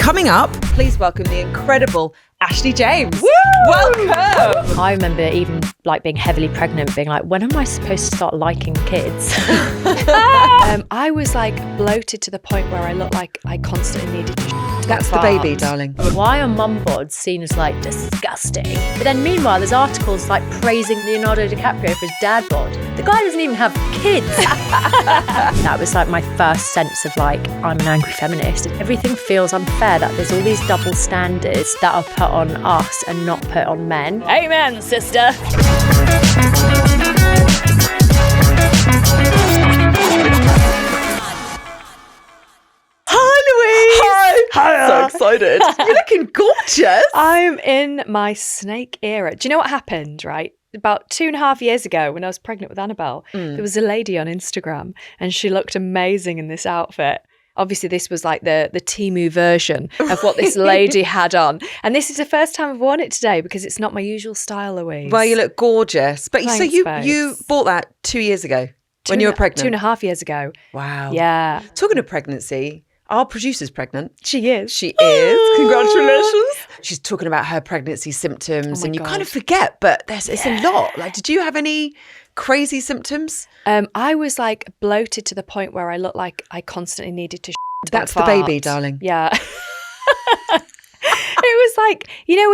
Coming up, please welcome the incredible Ashley James. Woo! Welcome. I remember even like being heavily pregnant, being like, when am I supposed to start liking kids? I was like bloated to the point where I looked like I constantly needed to That's the baby, darling. Why are mum bods seen as like disgusting? But then meanwhile, there's articles like praising Leonardo DiCaprio for his dad bod. The guy doesn't even have kids. That was like my first sense of like, I'm an angry feminist. Everything feels unfair that there's all these double standards that are put on us and not put on men. Amen, sister. So excited. You're looking gorgeous. I'm in my snake era. Do you know what happened, right? About 2.5 years ago when I was pregnant with Annabelle, there was a lady on Instagram and she looked amazing in this outfit. Obviously, this was like the Temu version of what this lady had on. And this is the first time I've worn it today because it's not my usual style, Louise. Well, you look gorgeous. But Thanks, so you babes. bought that 2 years ago when you were pregnant? 2.5 years ago. Wow. Yeah. Talking of pregnancy, our producer's pregnant. She is. She is. Congratulations. She's talking about her pregnancy symptoms and you kind of forget, but it's a lot. Like, did you have any crazy symptoms? I was like bloated to the point where I looked like I constantly needed to That's the baby, darling. Yeah. It was like, you know,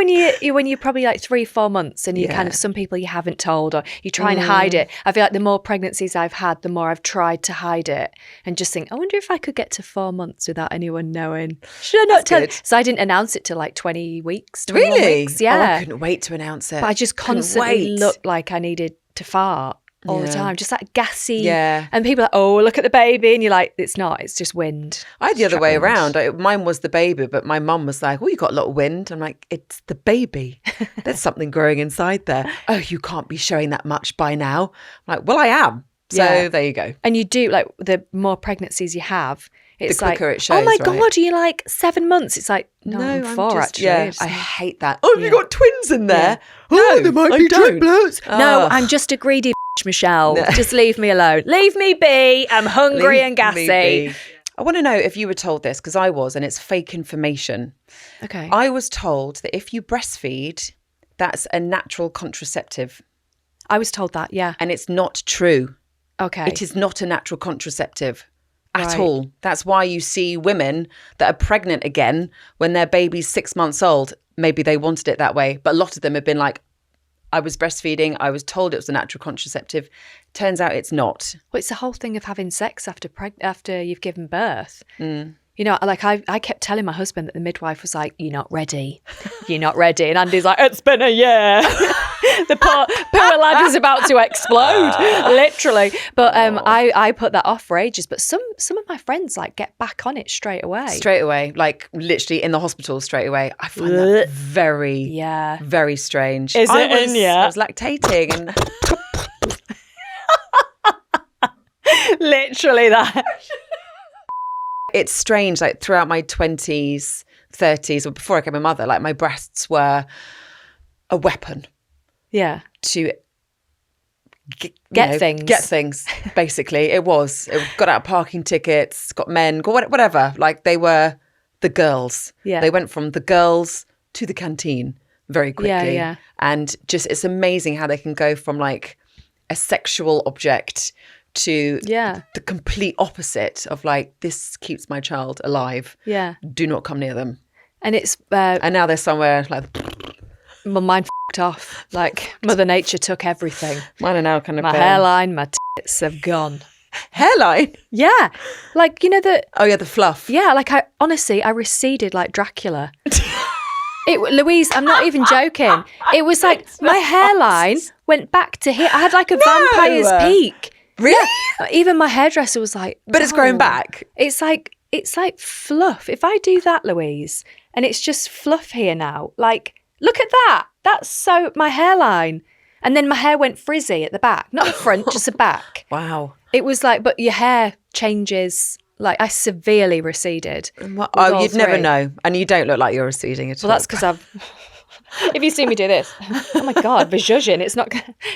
when you're probably like 3-4 months and you kind of, some people you haven't told or you try and hide it. I feel like the more pregnancies I've had, the more I've tried to hide it and just think, I wonder if I could get to 4 months without anyone knowing. Should I not tell? So I didn't announce it till like 20 weeks, 21 weeks. Yeah. Oh, I couldn't wait to announce it. But I just constantly looked like I needed to fart. All the time, just like gassy. Yeah. And people are like, oh, look at the baby. And you're like, it's not, it's just wind. I had the other way around. Mine was the baby, but my mum was like, oh, you got a lot of wind. I'm like, it's the baby. There's something growing inside there. Oh, you can't be showing that much by now. I'm like, well, I am. So there you go. And you do, like, the more pregnancies you have, it's the quicker like, it shows, oh my right? God, are you like 7 months? It's like, no, I'm 4 actually. Yeah, I hate that. Oh, have you got twins in there? Yeah. Oh, there might be triplets. No, I'm just a greedy Michelle. No. Just leave me alone. Leave me be. I'm hungry and gassy. I want to know if you were told this, because I was, and it's fake information. Okay. I was told that if you breastfeed, that's a natural contraceptive. I was told that, yeah. And it's not true. Okay. It is not a natural contraceptive at all. That's why you see women that are pregnant again when their baby's 6 months old. Maybe they wanted it that way, but a lot of them have been like, I was breastfeeding, I was told it was a natural contraceptive. Turns out it's not. Well, it's the whole thing of having sex after you've given birth. You know, like I kept telling my husband that the midwife was like, you're not ready. You're not ready. And Andy's like, it's been a year. The poor lad is about to explode, literally. But I put that off for ages. But some of my friends like get back on it straight away. Straight away, like literally in the hospital straight away. I find that very, very strange. Is it in yet? I was lactating and... Literally that. It's strange, like throughout my 20s, 30s, or before I became a mother, like my breasts were a weapon. Yeah. To get things. Get things, basically. It got out parking tickets, got men, got whatever. Like they were the girls. Yeah. They went from the girls to the canteen very quickly. Yeah. And just, it's amazing how they can go from like a sexual object to the complete opposite of like, this keeps my child alive. Yeah. Do not come near them. And it's... and now they're somewhere like... My mind f***ed off. Like, Mother Nature took everything. Mine are now kind of... My hairline, my tits have gone. Hairline? Yeah. Like, you know the... Oh, yeah, the fluff. Yeah, like I receded like Dracula. Louise, I'm not even joking. It was like my hairline went back to here. I had like a vampire's peak. Really? Yeah. Even my hairdresser was like... But it's growing back. It's like fluff. If I do that, Louise, and it's just fluff here now, like, look at that. That's so... My hairline. And then my hair went frizzy at the back. Not the front, just the back. Wow. It was like, but your hair changes... Like, I severely receded. Oh, you'd never know. And you don't look like you're receding at all. Well, that's because I've... If you see me do this, oh my God, vajuzhin. It's not...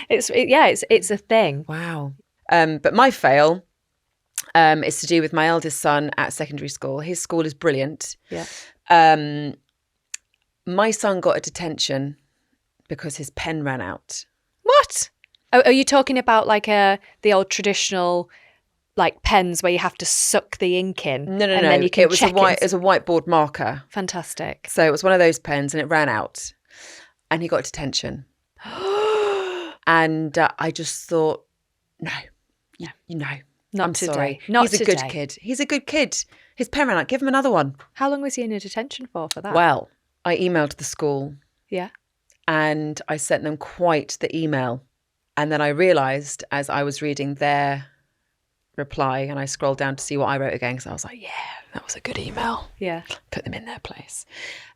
It's a thing. Wow. But my fail is to do with my eldest son at secondary school. His school is brilliant. Yeah. My son got a detention because his pen ran out. What? Oh, are you talking about like the old traditional like pens where you have to suck the ink in? No. Then you can it was check it was a whiteboard marker. Fantastic. So it was one of those pens and it ran out and he got detention. And I just thought, no. Not I'm today. sorry. Not He's a good kid. He's a good kid. His pen ran out. Give him another one. How long was he in a detention for that? Well, I emailed the school. Yeah. And I sent them quite the email. And then I realised as I was reading their reply and I scrolled down to see what I wrote again because I was like, yeah, that was a good email. Yeah. Put them in their place.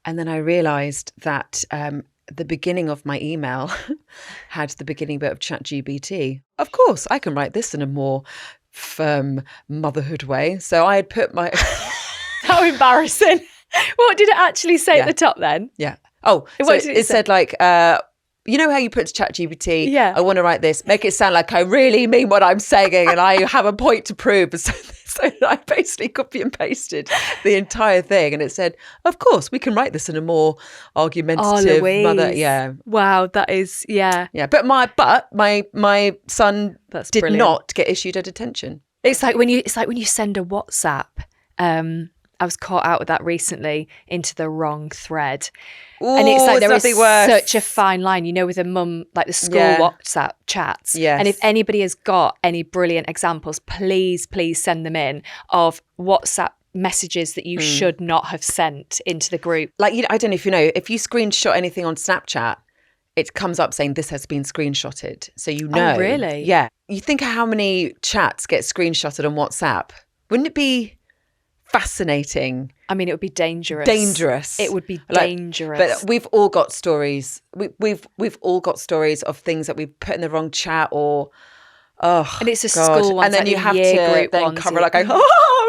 And then I realised that the beginning of my email had the beginning bit of ChatGPT. Of course, I can write this in a more firm motherhood way. So I had put my... How embarrassing. What did it actually say at the top then? Yeah. Oh, so it said like, you know how you put to ChatGPT, yeah. I want to write this, make it sound like I really mean what I'm saying and I have a point to prove. So I basically copy and pasted the entire thing and it said, of course, we can write this in a more argumentative mother. Yeah. Wow, that is, yeah. Yeah, but my son did not get issued a detention. It's like when you send a WhatsApp. I was caught out with that recently into the wrong thread. Ooh, and it's like there is worse. Such a fine line, you know, with a mum, like the school WhatsApp chats. Yes. And if anybody has got any brilliant examples, please send them in of WhatsApp messages that you should not have sent into the group. Like, I don't know if you know, if you screenshot anything on Snapchat, it comes up saying this has been screenshotted. So you know. Oh, really? Yeah. You think how many chats get screenshotted on WhatsApp. Wouldn't it be fascinating? I mean, it would be dangerous. It would be dangerous. But we've all got stories. We've all got stories of things that we've put in the wrong chat or and it's a school one, and then like you have to group then cover like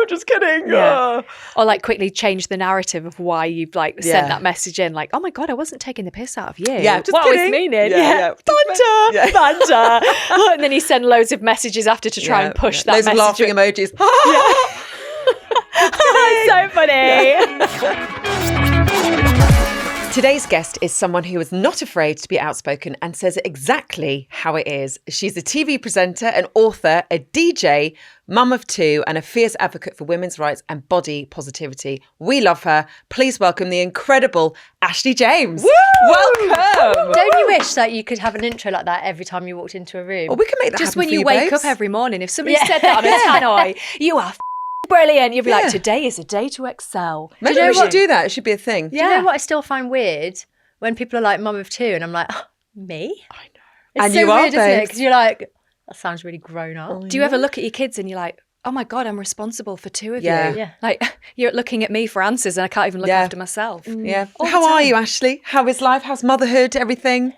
just kidding. Yeah. Or like quickly change the narrative of why you've like sent that message in. Like, oh my God, I wasn't taking the piss out of you. Yeah, just what kidding. I was meaning. Yeah. Banter. And then you send loads of messages after to try and push that loads message. of laughing emojis. That's so funny. Today's guest is someone who is not afraid to be outspoken and says it exactly how it is. She's a TV presenter, an author, a DJ, mum of two, and a fierce advocate for women's rights and body positivity. We love her. Please welcome the incredible Ashley James. Woo! Welcome. Don't you wish that you could have an intro like that every time you walked into a room? Well, we can make that just happen when for you wake babes. up every morning. If somebody said that on a tannoy, you are brilliant. You'd be like, today is a day to excel. Maybe we should do that. It should be a thing. Do you know what I still find weird? When people are like mum of two and I'm like, me? I know. It's And so you weird, are, isn't it? babes. Because you're like, that sounds really grown up. Do you ever look at your kids and you're like, oh my God, I'm responsible for two of you? Yeah. Like, you're looking at me for answers and I can't even look after myself. Yeah. How are you, Ashley? How is life? How's motherhood? Everything?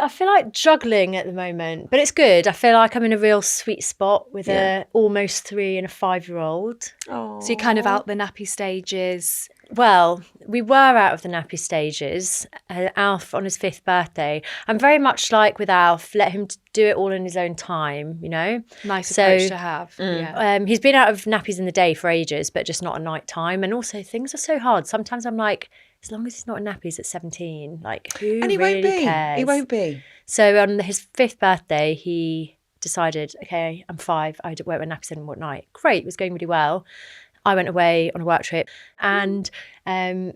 I feel like juggling at the moment, but it's good. I feel like I'm in a real sweet spot with a almost 3 and a 5-year-old. Oh. So you're kind of out the nappy stages. Well, we were out of the nappy stages. Alf on his 5th birthday. I'm very much like with Alf, let him do it all in his own time, you know? Nice approach to have. Yeah. He's been out of nappies in the day for ages, but just not at night time. And also things are so hard. Sometimes I'm like, as long as he's not in nappies at 17, like who And he really won't be. cares? He won't be. So on his 5th birthday, he decided, okay, I'm 5. I won't wear nappies anymore at night. Great, it was going really well. I went away on a work trip and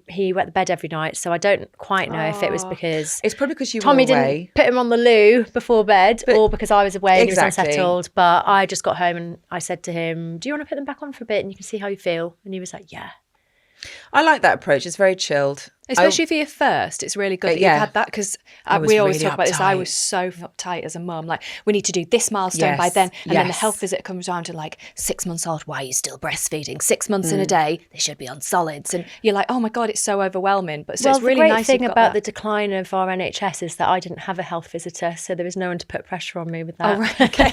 he wet the bed every night. So I don't quite know if it was because It's probably because you Tommy were away. didn't put him on the loo before bed or because I was away and he was Exactly. unsettled. But I just got home and I said to him, do you want to put them back on for a bit and you can see how you feel? And he was like, yeah. I like that approach. It's very chilled. Especially for your first, it's really good that yeah. you've had that because was we always really talk about this. I uptight. was so uptight as a mum. Like, we need to do this milestone by Yes, then. And then the yes. health visit comes around to like 6 months old. Why are you still breastfeeding? 6 months in a day. They should be on solids. And you're like, oh my God, it's so overwhelming. But so Well, it's really the great nice thing you've got about that. the decline of our NHS is that I didn't have a health visitor, so there was no one to put pressure on me with that. Oh, right, okay.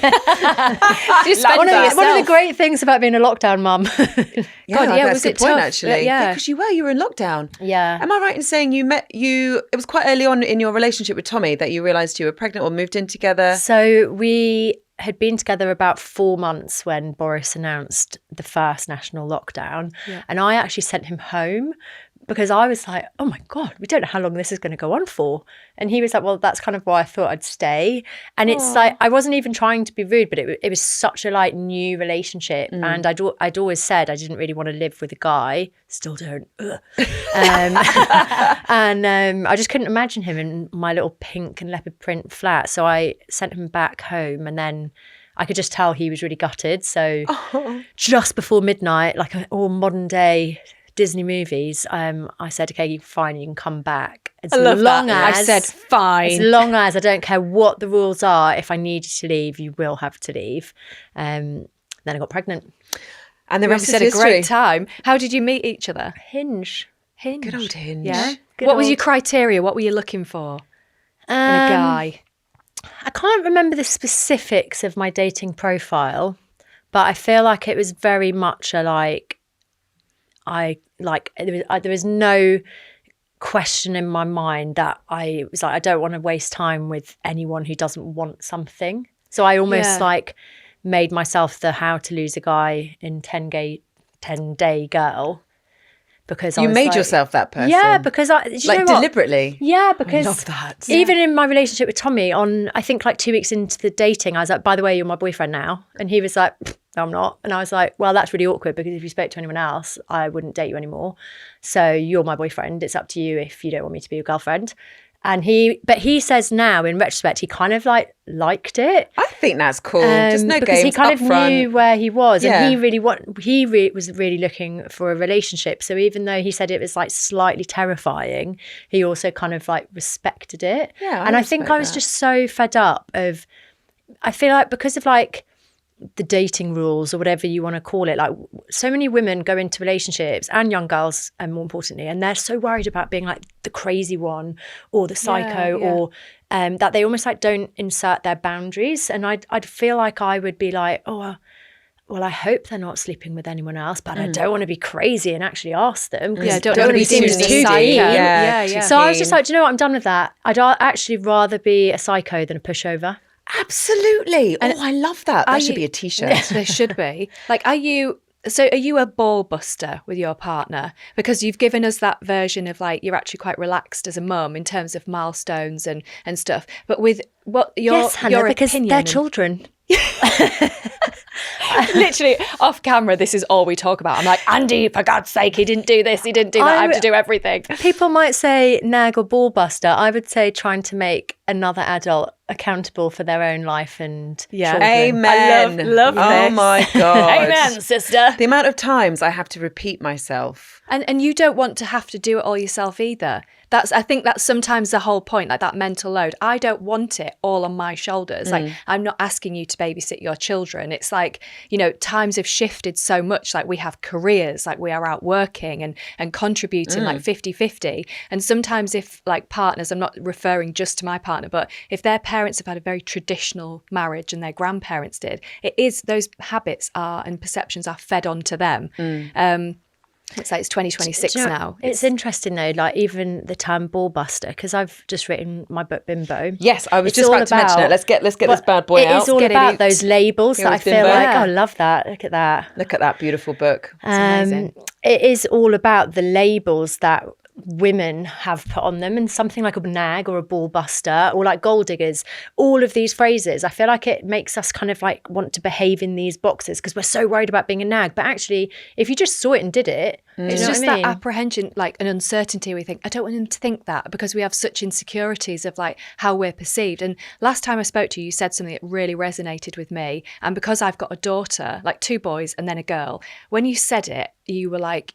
Just spend One it of the yourself. great things about being a lockdown mum. God, yeah, that's was a it good point, tough? actually. Yeah. Because you were in lockdown. Yeah. Am I right in saying it was quite early on in your relationship with Tommy that you realised you were pregnant or moved in together? So we had been together about 4 months when Boris announced the first national lockdown. Yeah. And I actually sent him home because I was like, oh my God, we don't know how long this is going to go on for. And he was like, well, that's kind of why I thought I'd stay. And it's like, I wasn't even trying to be rude, but it was such a like new relationship. And I'd always said I didn't really want to live with a guy. Still don't. And I just couldn't imagine him in my little pink and leopard print flat. So I sent him back home, and then I could just tell he was really gutted. So just before midnight, like all modern day Disney movies, I said, okay, fine, you can come back. As long as I said, fine. As long as I don't care what the rules are, if I need you to leave, you will have to leave. Then I got pregnant. And the rest is had history. a great time. How did you meet each other? Hinge. Good old Hinge. Yeah. What was your criteria? What were you looking for in a guy? I can't remember the specifics of my dating profile, but I feel like it was very much a there was no question in my mind that I was like, I don't want to waste time with anyone who doesn't want something. So I almost made myself the how to lose a guy in 10-day girl, because you made yourself that person. Yeah, because deliberately. Yeah, because I love that. Even in my relationship with Tommy, I think like 2 weeks into the dating, I was like, by the way, you're my boyfriend now. And he was like, no, I'm not. And I was like, well, that's really awkward, because if you spoke to anyone else, I wouldn't date you anymore. So you're my boyfriend. It's up to you if you don't want me to be your girlfriend. And he says now, in retrospect, he kind of liked it. I think that's cool. Just no because games he kind of knew where he was, and he was really looking for a relationship. So even though he said it was like slightly terrifying, he also kind of like respected it. Yeah, I think I was just so fed up of. I feel like because of like the dating rules or whatever you want to call it, like so many women go into relationships, and young girls, and more importantly, and they're so worried about being like the crazy one or the psycho or that they almost like don't insert their boundaries. And I'd feel like I would be like, well, I hope they're not sleeping with anyone else, but I don't want to be crazy and actually ask them. Yeah, don't want to be seen too deep. Yeah. So I was just like, do you know what? I'm done with that. I'd actually rather be a psycho than a pushover. Absolutely. I love that. That should be a t-shirt. There should be. Like, are you a ball buster with your partner? Because you've given us that version of like, you're actually quite relaxed as a mum in terms of milestones and stuff. But with what your because opinion they're children. Literally off camera, this is all we talk about. I'm like, Andy, for God's sake, he didn't do this, he didn't do that. I have to do everything. People might say nag or ball buster. I would say trying to make another adult accountable for their own life and children. Amen. I love this. Oh my God. Amen, sister. The amount of times I have to repeat myself. And you don't want to have to do it all yourself either. I think that's sometimes the whole point, like that mental load. I don't want it all on my shoulders. Like, I'm not asking you to babysit your children. It's like, times have shifted so much. Like, we have careers, like we are out working and contributing like 50-50. And sometimes if like partners, I'm not referring just to my partner, but if their parents have had a very traditional marriage and their grandparents did, it is those habits and perceptions are fed onto them. It's like it's 2026 now. It's interesting though, like even the term ball buster, because I've just written my book Bimbo. Yes, I was just about to mention it. Let's get this bad boy out. It is all about those labels that I feel like, I love that. Look at that. Look at that beautiful book. It's amazing. It is all about the labels that women have put on them, and something like a nag or a ball buster or like gold diggers, all of these phrases, I feel like it makes us kind of like want to behave in these boxes because we're so worried about being a nag. But actually, if you just saw it and did it, it's just that apprehension, like an uncertainty. We think, I don't want him to think that, because we have such insecurities of like how we're perceived. And last time I spoke to you, you said something that really resonated with me. And because I've got a daughter, like 2 boys and then a girl, when you said it, you were like,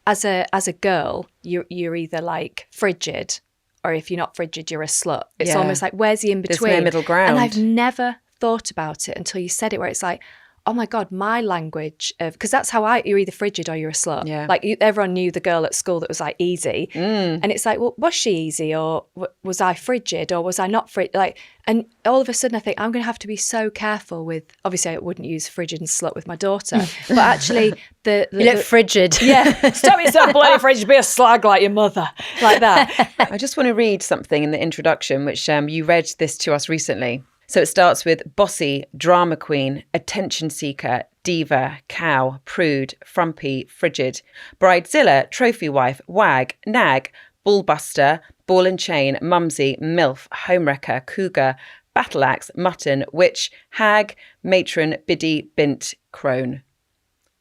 as a girl, you're either like frigid, or if you're not frigid, you're a slut. It's almost like, where's the in between? There's no middle ground. And I've never thought about it until you said it, where it's like, oh my God, my language of, because that's how you're either frigid or you're a slut. Yeah. Like everyone knew the girl at school that was like easy. And it's like, well, was she easy, or was I frigid, or was I not frigid? Like, and all of a sudden I think I'm going to have to be so careful with, obviously I wouldn't use frigid and slut with my daughter, but actually you look frigid. Yeah. Stop yourself bloody frigid, be a slag like your mother. Like that. I just want to read something in the introduction, which you read this to us recently. So it starts with bossy, drama queen, attention seeker, diva, cow, prude, frumpy, frigid, bridezilla, trophy wife, wag, nag, bullbuster, ball and chain, mumsy, milf, homewrecker, cougar, battle axe, mutton, witch, hag, matron, biddy, bint, crone.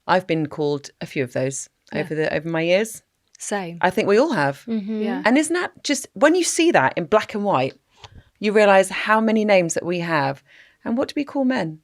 I've been called a few of those over my years. Same. I think we all have. Yeah. And isn't that just, when you see that in black and white, you realise how many names that we have. And what do we call men?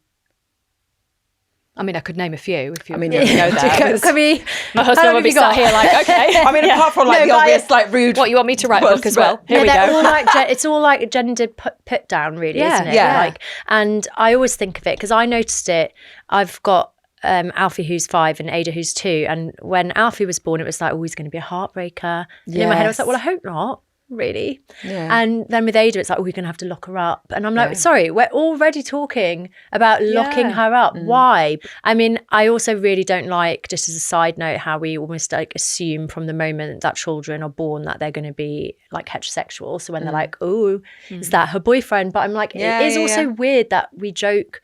I mean, I could name a few if you I mean, know that. Can we? My husband would be sat here like, okay. I mean, apart from like the obvious, like rude. What, you want me to write a book as well? Here No, we they're go. all like it's all like gendered put down, really, Yeah. isn't it? Yeah. Like, and I always think of it because I noticed it. I've got Alfie who's 5 and Ada who's 2, and when Alfie was born, it was like, oh, he's going to be a heartbreaker. And in my head, I was like, well, I hope not. Really. Yeah. And then with Ada, it's like, oh, we're going to have to lock her up. And I'm like, sorry, we're already talking about locking her up. Why? I mean, I also really don't like, just as a side note, how we almost like assume from the moment that children are born that they're going to be like heterosexual. So when they're like, oh, is that her boyfriend? But I'm like, it is also weird that we joke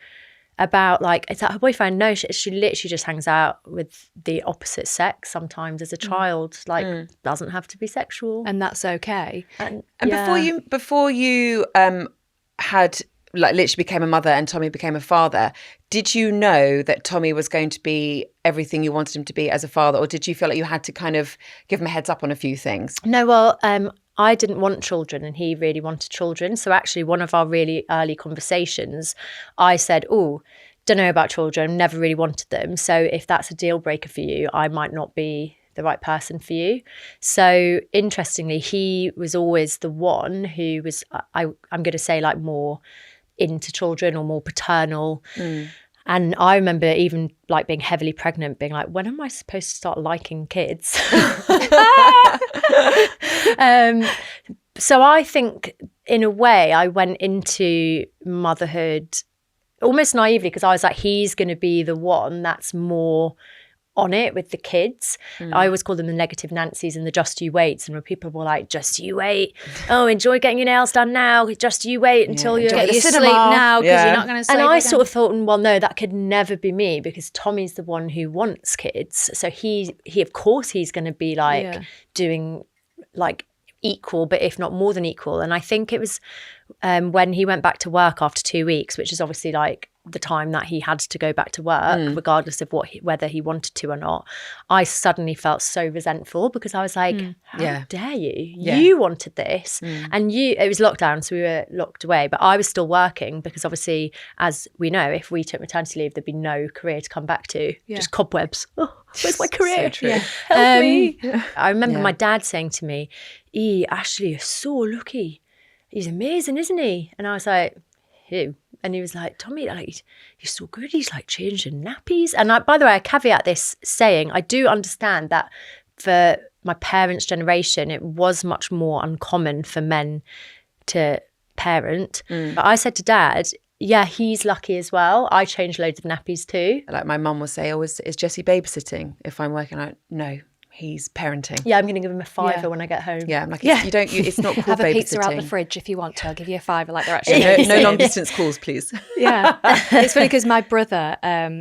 about like, is that her boyfriend? No, she literally just hangs out with the opposite sex sometimes as a child. Like, doesn't have to be sexual. And that's okay. And before you had like literally became a mother and Tommy became a father, did you know that Tommy was going to be everything you wanted him to be as a father, or did you feel like you had to kind of give him a heads up on a few things? No, well, I didn't want children and he really wanted children. So actually one of our really early conversations, I said, oh, don't know about children, never really wanted them. So if that's a deal breaker for you, I might not be the right person for you. So interestingly, he was always the one who was, I'm going to say like more into children or more paternal. And I remember even like being heavily pregnant, being like, when am I supposed to start liking kids? So I think in a way I went into motherhood almost naively because I was like, he's going to be the one that's more on it with the kids. I always call them the negative Nancy's and the just you waits. And when people were like, just you wait. Oh, enjoy getting your nails done now. Just you wait until you Get your sleep now because you're not going to sleep And I again. sort of thought, well, no, that could never be me because Tommy's the one who wants kids. So he of course he's going to be like doing like equal, but if not more than equal. And I think it was when he went back to work after 2 weeks, which is obviously like the time that he had to go back to work, regardless of whether he wanted to or not, I suddenly felt so resentful because I was like, how dare you? Yeah. You wanted this. And it was lockdown, so we were locked away, but I was still working because obviously, as we know, if we took maternity leave, there'd be no career to come back to, just cobwebs. Oh, where's my career? So true. Help me. I remember my dad saying to me, Ashley, you're so lucky. He's amazing, isn't he? And I was like, who? And he was like, Tommy, like, he's so good. He's like changing nappies. And by the way, I caveat this saying, I do understand that for my parents' generation, it was much more uncommon for men to parent. But I said to Dad, yeah, he's lucky as well. I change loads of nappies too. Like my mum will say, oh, is Jessie babysitting if I'm working out? No, he's parenting. Yeah, I'm going to give him a $5 when I get home. Yeah, I'm like, it's not called Have a babysitting. pizza out the fridge if you want to. I'll give you a $5 like they're actually. No long distance calls, please. Yeah. It's funny because my brother,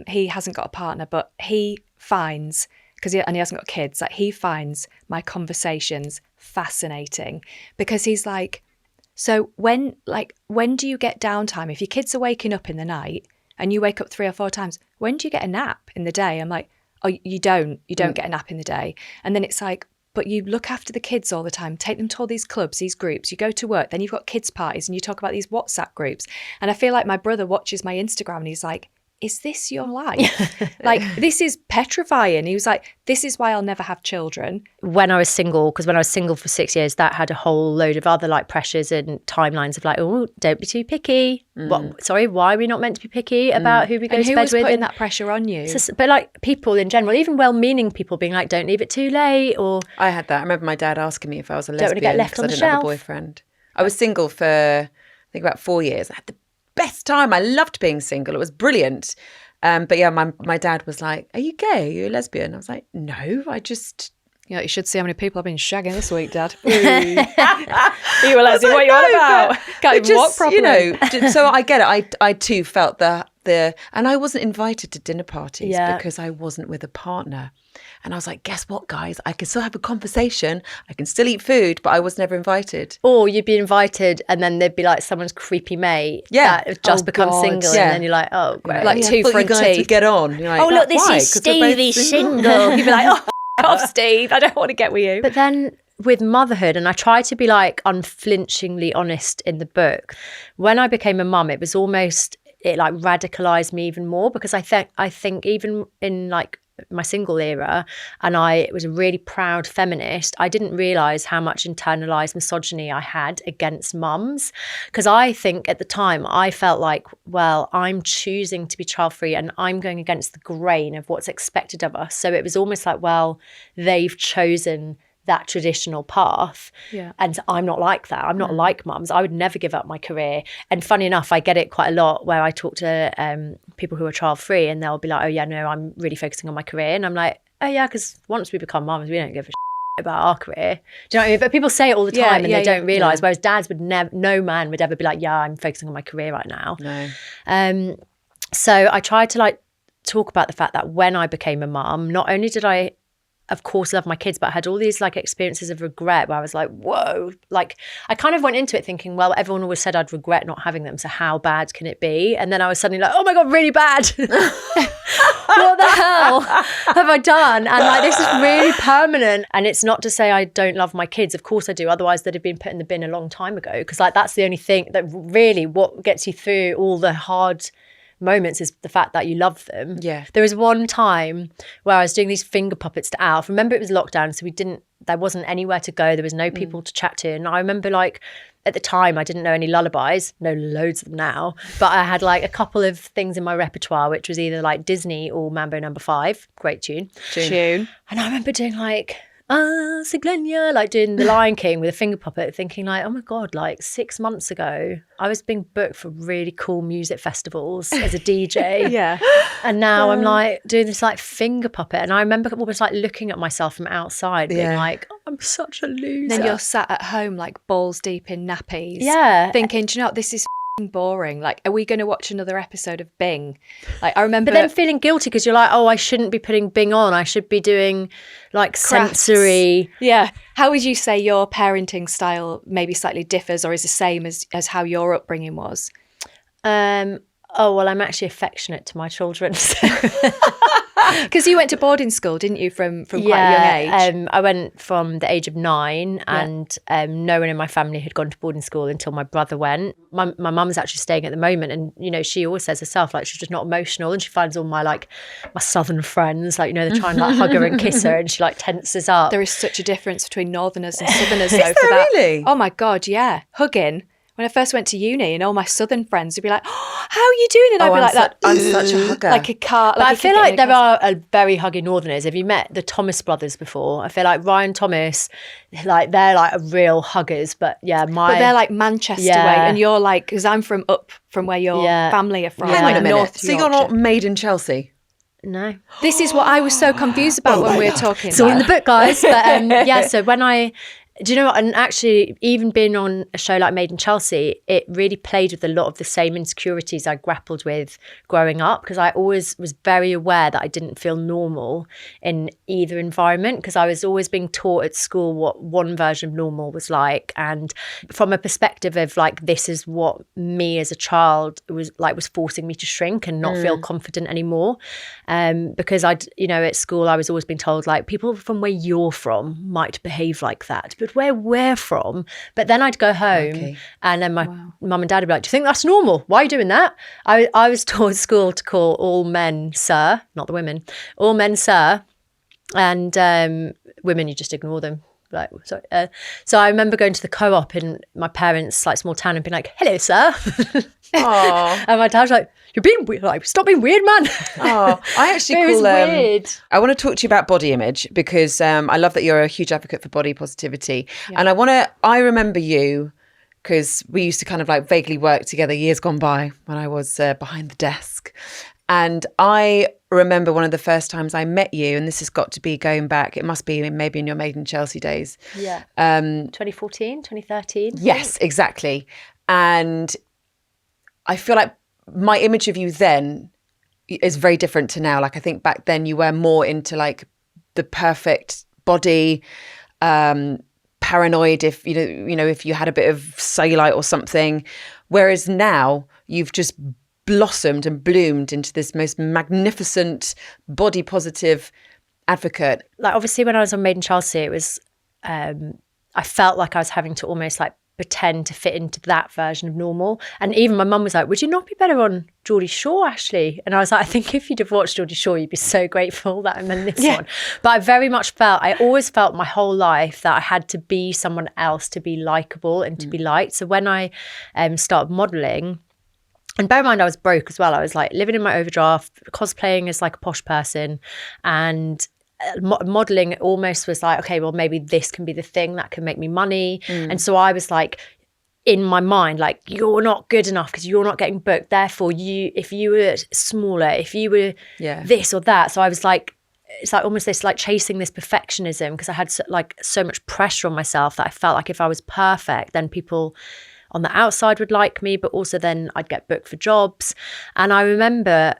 he hasn't got a partner, but he finds, and he hasn't got kids, like he finds my conversations fascinating because he's like, so when do you get downtime? If your kids are waking up in the night and you wake up 3 or 4 times, when do you get a nap in the day? I'm like, oh, you don't get a nap in the day. And then it's like, but you look after the kids all the time, take them to all these clubs, these groups, you go to work, then you've got kids parties and you talk about these WhatsApp groups. And I feel like my brother watches my Instagram and he's like, is this your life? Like, this is petrifying. He was like, this is why I'll never have children. When I was single, because when I was single for 6 years, that had a whole load of other like pressures and timelines of like, oh, don't be too picky. What? Sorry, why are we not meant to be picky about who we go And to who bed was with? putting that pressure on you? But like people in general, even well-meaning people being like, don't leave it too late, or I had that. I remember my dad asking me if I was a Don't wanna lesbian get left because on I the didn't have a shelf. boyfriend. I was single for, I think, about 4 years. I had the best time. I loved being single. It was brilliant. But yeah, my dad was like, are you gay? Are you a lesbian? I was like, no, I just You know, you should see how many people I've been shagging this week, Dad. You were like, what are you on about? Can't even walk properly. You know, so I get it. I too felt and I wasn't invited to dinner parties because I wasn't with a partner. And I was like, guess what, guys? I can still have a conversation. I can still eat food, but I was never invited. Or you'd be invited and then there'd be like someone's creepy mate that has just become single. And then you're like, oh, great. Like two front teeth. To get on. You're like, oh, look, this is Steve. He's single. You'd be like, oh, off, Steve. I don't want to get with you. But then with motherhood, and I try to be like unflinchingly honest in the book, when I became a mum, it was almost, it like radicalized me even more, because I think even in like my single era, and I was a really proud feminist, I didn't realise how much internalized misogyny I had against mums. Because I think at the time I felt like, well, I'm choosing to be child-free and I'm going against the grain of what's expected of us. So it was almost like, well, they've chosen that traditional path. And I'm not like that. I'm not like mums. I would never give up my career. And funny enough, I get it quite a lot where I talk to people who are child free, and they'll be like, oh yeah, no, I'm really focusing on my career. And I'm like, oh yeah, because once we become mums, we don't give a shit about our career. Do you know what I mean? But people say it all the time and they don't realise, whereas dads would never, no man would ever be like, yeah, I'm focusing on my career right now. No. So I tried to like talk about the fact that when I became a mum, not only did I of course love my kids, but I had all these like experiences of regret where I was like, whoa, like I kind of went into it thinking, well, everyone always said I'd regret not having them, so how bad can it be? And then I was suddenly like, oh my God, really bad. What the hell have I done? And like, this is really permanent. And it's not to say I don't love my kids, of course I do, otherwise they'd have been put in the bin a long time ago, because like that's the only thing that really what gets you through all the hard moments is the fact that you love them. There was one time where I was doing these finger puppets to Alf. Remember, it was lockdown, so there wasn't anywhere to go, there was no people to chat to, and I remember like at the time I didn't know any lullabies, know loads of them now, but I had like a couple of things in my repertoire, which was either like Disney or Mambo No. 5, great tune. And I remember doing like Siglenia, like doing The Lion King with a finger puppet, thinking like, oh my God, like 6 months ago I was being booked for really cool music festivals as a DJ. And now I'm like doing this like finger puppet, and I remember almost like looking at myself from outside being like, oh, I'm such a loser. Then you're sat at home like balls deep in nappies, thinking, do you know what, this is boring, like are we going to watch another episode of Bing? Like I remember, but then feeling guilty because you're like, oh, I shouldn't be putting Bing on, I should be doing like crafts. sensory. How would you say your parenting style maybe slightly differs or is the same as how your upbringing was? Oh, well, I'm actually affectionate to my children. Because you went to boarding school, didn't you, from quite a young age? I went from the age of 9 and no one in my family had gone to boarding school until my brother went. My mum's actually staying at the moment, and, you know, she always says herself, like, she's just not emotional, and she finds all my southern friends, like, you know, they're trying to like hug her and kiss her, and she like tenses up. There is such a difference between northerners and southerners. Is there really? Oh my God, yeah. Hugging. When I first went to uni, and all my southern friends would be like, oh, how are you doing? And I'd be like that. I'm such a hugger. Like a car. Like I feel like there are a very huggy northerners. Have you met the Thomas brothers before? I feel like Ryan Thomas, like they're like real huggers. But yeah, But they're like Manchester way. And you're like, because I'm from where your family are from. Hang on a minute. North so you're not made in Chelsea? No. This is what I was so confused about when we were talking so in the book, guys. But so when do you know what? And actually, even being on a show like Made in Chelsea, it really played with a lot of the same insecurities I grappled with growing up, because I always was very aware that I didn't feel normal in either environment, because I was always being taught at school what one version of normal was like. And from a perspective of like, this is what me as a child was forcing me to shrink and not feel confident anymore. Because at school, I was always being told like, people from where you're from might behave like that, but where we're from. But then I'd go home and then my mum and dad would be like, do you think that's normal? Why are you doing that? I was taught at school to call all men sir, not the women, all men sir, and women, you just ignore them. Like, sorry. So I remember going to the co-op in my parents' like small town and being like, hello, sir. And my dad was like, you're being weird. Like, stop being weird, man. Oh, I actually it was weird. I want to talk to you about body image, because I love that you're a huge advocate for body positivity. And I remember you, because we used to kind of like vaguely work together years gone by when I was behind the desk. And I remember one of the first times I met you, and this has got to be going back, it must be maybe in your Maiden Chelsea days. Yeah. 2014, 2013. Yes, exactly. And I feel like my image of you then is very different to now. Like, I think back then you were more into like the perfect body, paranoid if if you had a bit of cellulite or something, whereas now you've just blossomed and bloomed into this most magnificent body positive advocate. Like, obviously when I was on Maiden Chelsea, it was I felt like I was having to almost like pretend to fit into that version of normal. And even my mum was like, would you not be better on Geordie Shore, Ashley? And I was like, I think if you'd have watched Geordie Shore, you'd be so grateful that I'm in this one. But I very much I always felt my whole life that I had to be someone else to be likable and to be liked. So when I started modelling, and bear in mind I was broke as well, I was like living in my overdraft, cosplaying as like a posh person, and modeling almost was like, okay, well, maybe this can be the thing that can make me money. And so I was like, in my mind, like, you're not good enough because you're not getting booked, therefore if you were smaller, if you were this or that. So I was like, it's like almost this like chasing this perfectionism, because I had so much pressure on myself that I felt like if I was perfect, then people on the outside would like me, but also then I'd get booked for jobs. And I remember,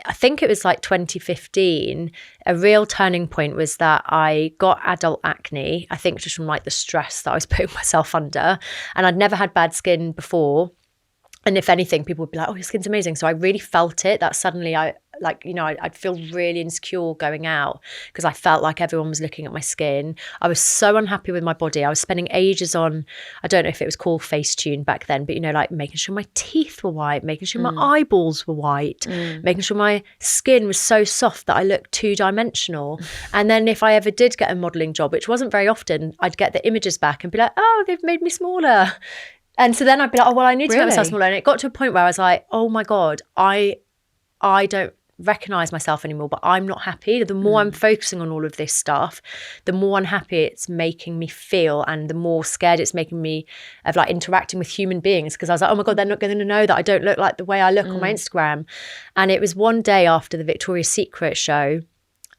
I think it was like 2015, a real turning point was that I got adult acne, I think just from like the stress that I was putting myself under. And I'd never had bad skin before. And if anything, people would be like, oh, your skin's amazing. So I really felt it, that suddenly I'd feel really insecure going out because I felt like everyone was looking at my skin. I was so unhappy with my body. I was spending ages on, I don't know if it was called Facetune back then, but like making sure my teeth were white, making sure my eyeballs were white, making sure my skin was so soft that I looked two-dimensional. And then if I ever did get a modelling job, which wasn't very often, I'd get the images back and be like, oh, they've made me smaller. And so then I'd be like, oh, well, I need to make myself smaller. And it got to a point where I was like, oh my God, I don't recognise myself anymore, but I'm not happy. The more I'm focusing on all of this stuff, the more unhappy it's making me feel, and the more scared it's making me of like interacting with human beings, because I was like, oh my God, they're not going to know that I don't look like the way I look on my Instagram. And it was one day after the Victoria's Secret show,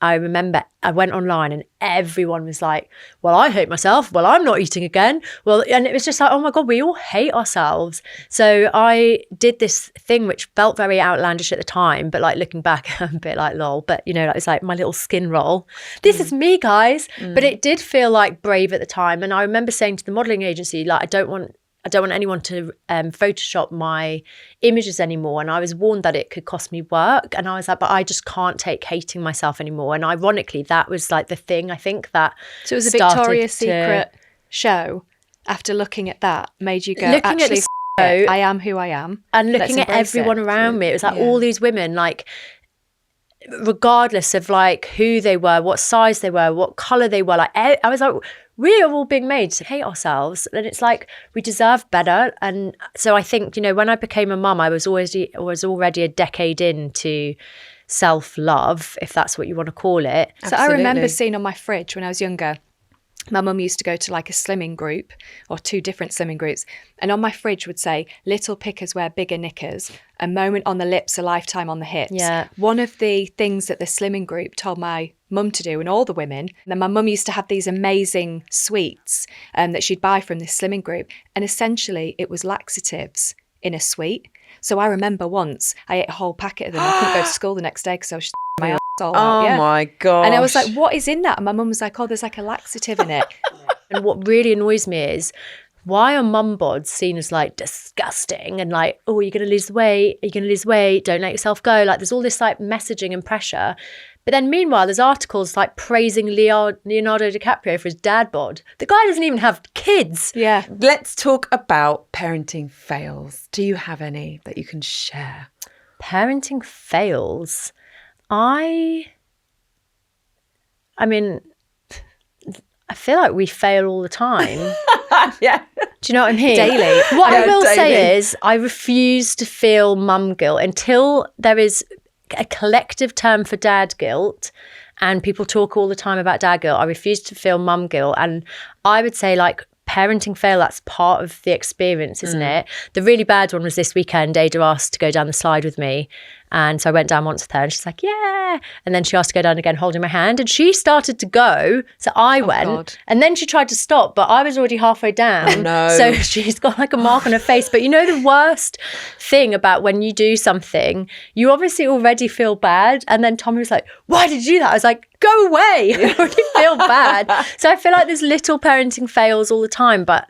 I remember I went online and everyone was like, well, I hate myself. Well, I'm not eating again. Well, and it was just like, oh my God, we all hate ourselves. So I did this thing which felt very outlandish at the time, but like looking back, I'm a bit like, lol. But it's like my little skin roll. This is me, guys. But it did feel like brave at the time. And I remember saying to the modelling agency, like, I don't want anyone to Photoshop my images anymore. And I was warned that it could cost me work. And I was like, but I just can't take hating myself anymore. And ironically, that was like the thing I think that So it was a Victoria's Secret show. After looking at that, made you go, looking actually, at I am who I am. And looking at everyone around me. It was like all these women, like, regardless of like who they were, what size they were, what colour they were, like I was like, we are all being made to hate ourselves, and it's like we deserve better. And so I think, when I became a mum, I was already a decade into self-love, if that's what you want to call it. So I remember seeing on my fridge when I was younger, my mum used to go to like a slimming group, or 2 different slimming groups, and on my fridge would say, little pickers wear bigger knickers, a moment on the lips, a lifetime on the hips. Yeah. One of the things that the slimming group told my mum to do, and all the women, and then my mum used to have these amazing sweets that she'd buy from this slimming group, and essentially it was laxatives in a sweet. So I remember once I ate a whole packet of them. I couldn't go to school the next day because I was my ass all out. Oh my God. And I was like, what is in that? And my mum was like, oh, there's like a laxative in it. And what really annoys me is, why are mum bods seen as like disgusting and like, oh, you're going to lose weight, don't let yourself go. Like there's all this like messaging and pressure. But then meanwhile, there's articles like praising Leonardo DiCaprio for his dad bod. The guy doesn't even have kids. Yeah. Let's talk about parenting fails. Do you have any that you can share? Parenting fails. I mean, I feel like we fail all the time. Yeah. Do you know what I mean? Daily. What I will say is I refuse to feel mum guilt until there is a collective term for dad guilt, and people talk all the time about dad guilt. I refuse to feel mum guilt. And I would say like parenting fail, that's part of the experience, isn't it? The really bad one was this weekend. Ada asked to go down the slide with me, And so I went down once with her and she's like, yeah. And then she asked to go down again, holding my hand. And she started to go. So I went. God. And then she tried to stop, but I was already halfway down. Oh, no. So she's got like a mark on her face. But you know the worst thing about when you do something, you obviously already feel bad. And then Tommy was like, why did you do that? I was like, go away. I already feel bad. So I feel like there's little parenting fails all the time. But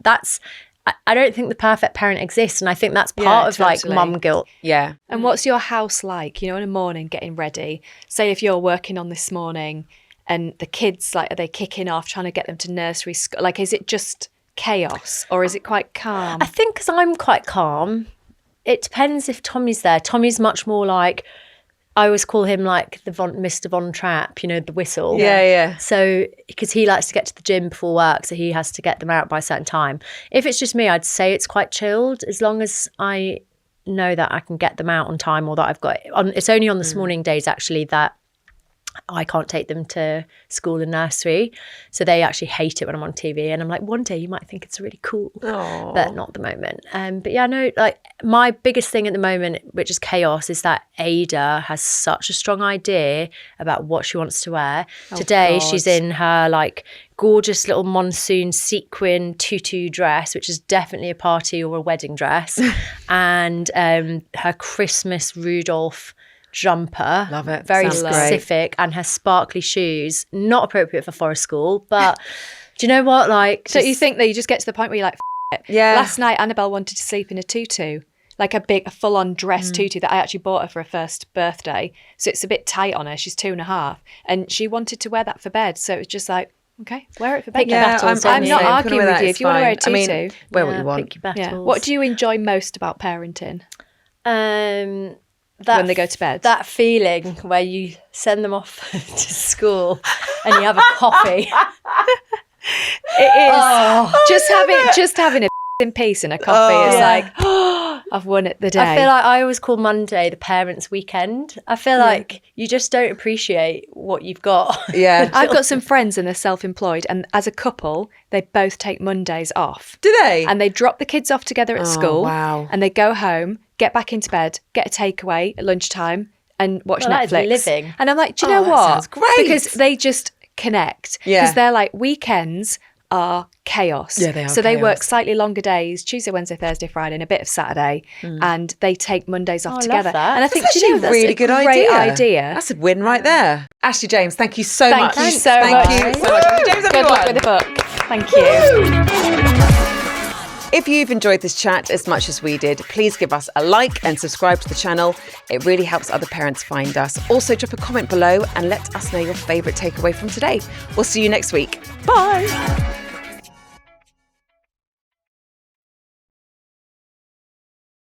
I don't think the perfect parent exists. And I think that's part of like mum guilt. Yeah. And what's your house like? You know, in the morning, getting ready. Say if you're working on this morning and the kids, like, are they kicking off, trying to get them to nursery school? Like, is it just chaos or is it quite calm? I think because I'm quite calm. It depends if Tommy's there. Tommy's much more like, I always call him like the Mr. Von Trapp, you know, the whistle. Yeah. So, because he likes to get to the gym before work, so he has to get them out by a certain time. If it's just me, I'd say it's quite chilled, as long as I know that I can get them out on time, or that I've got, it's only on the morning days actually that I can't take them to school and nursery. So they actually hate it when I'm on TV. And I'm like, one day you might think it's really cool, but not at the moment. But yeah, no, like my biggest thing at the moment, which is chaos, is that Ada has such a strong idea about what she wants to wear. Today, she's in her like gorgeous little monsoon sequin tutu dress, which is definitely a party or a wedding dress. And her Christmas Rudolph jumper. Love it. Very Sounds specific. And her sparkly shoes, not appropriate for forest school, but do you know what, like, So you think that you just get to the point where you're like, F it. Yeah. Last night Annabelle wanted to sleep in a tutu, like a full-on dress tutu that I actually bought her for her first birthday, so it's a bit tight on her. She's 2.5 and she wanted to wear that for bed, so it was just like, okay, wear it for bed. Pick your battles, I'm don't not you? arguing with you. If you want to wear a tutu, I mean, wear what you want. Pick your battles. yeah. What do you enjoy most about parenting That when they go to bed? That feeling where you send them off to school and you have a coffee. It is just having a in peace and a coffee. It's like, oh, I've won it the day. I feel like I always call Monday the parents' weekend. I feel like you just don't appreciate what you've got. Yeah. I've got some friends and they're self-employed, and as a couple, they both take Mondays off. Do they? And they drop the kids off together at school. Wow. And they go home, get back into bed, get a takeaway at lunchtime, and watch Well, that is Netflix. living. And I'm like, do you know that what? sounds great. Because they just connect. Yeah. Because they're like, weekends are chaos. Yeah, they are So they work chaos. slightly longer days, Tuesday, Wednesday, Thursday, Friday, and a bit of Saturday, and they take Mondays off I love together. that. And I think, That's do you know, actually a that's really a good great idea. idea. That's a win right there. Ashley James, thank you so much. Thank you so much. Thank you so much. Ashley James, Good luck everyone. with the book. Thank you. If you've enjoyed this chat as much as we did, please give us a like and subscribe to the channel. It really helps other parents find us. Also, drop a comment below and let us know your favourite takeaway from today. We'll see you next week. Bye.